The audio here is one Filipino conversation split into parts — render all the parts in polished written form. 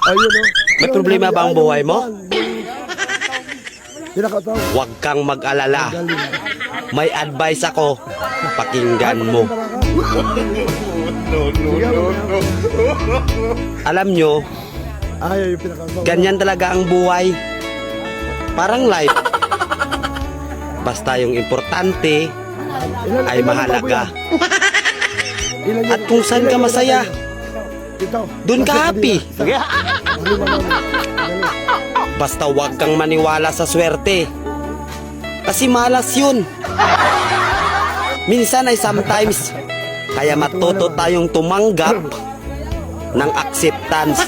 Ayun o. May problema ba ang buhay mo? Pinakataw. Huwag kang mag-alala. May advice ako. Pakinggan mo. Alam nyo, Ay, yung pinakataw. ganyan talaga ang buhay. Parang life. Basta yung importante ay mahalaga. At kung saan ka masaya, dun ka happy. Basta huwag kang maniwala sa swerte. Kasi malas yun. Minsan ay sometimes. Kaya matuto tayong tumanggap ng acceptance.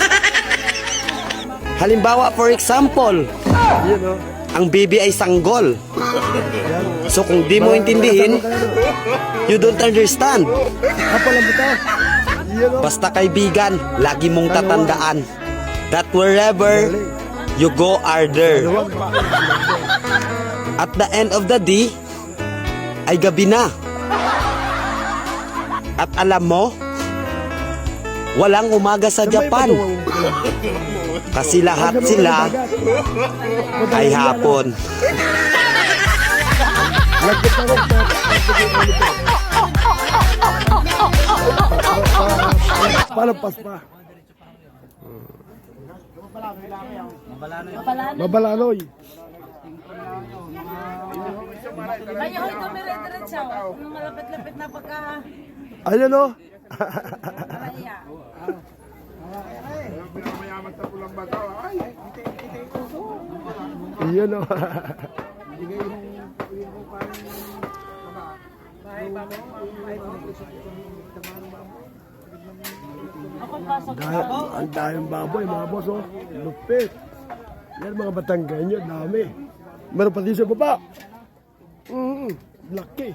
Halimbawa, for example, ang baby ay sanggol. So kung di mo intindihin, you don't understand. Basta kaibigan, lagi mong tatandaan that wherever you go are there. At the end of the day, ay gabi na. At alam mo, walang umaga sa Japan. Kasi lahat sila ay hapon. Palampas pa. Mabalanoy. Kaya hoy, dumire-diretso. Nung malapit-lapit na pagka... Ayun o. Kaya. Ayun o. Ako pasok. Ang dahil baboy, mga boss o. Lupit. Yan mga Batanggenyo, dami. Meron pati sa baba. Laki.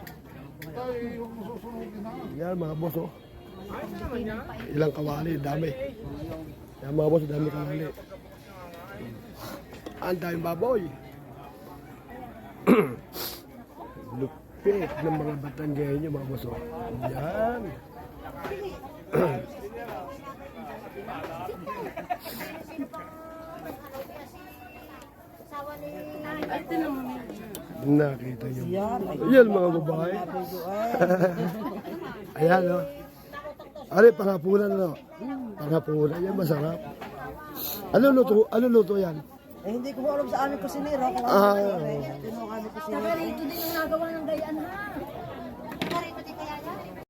Yan mga boss o. Ilang kawali, dami. Yan mga boss, dami kawali. Ang dahil baboy. Lupit ng mga Batanggenyo, mga boss o. Yan. Nakita niyo. Yan mga babae. Ayan o. Ano pangapunan ano? Pangapunan yan masarap. Ano luto yan? Eh, hindi ko alam sa aming kusinero. Kung Ah. ano ang aming kusinero. Saka rito din yung nagawa ng gayaan ha.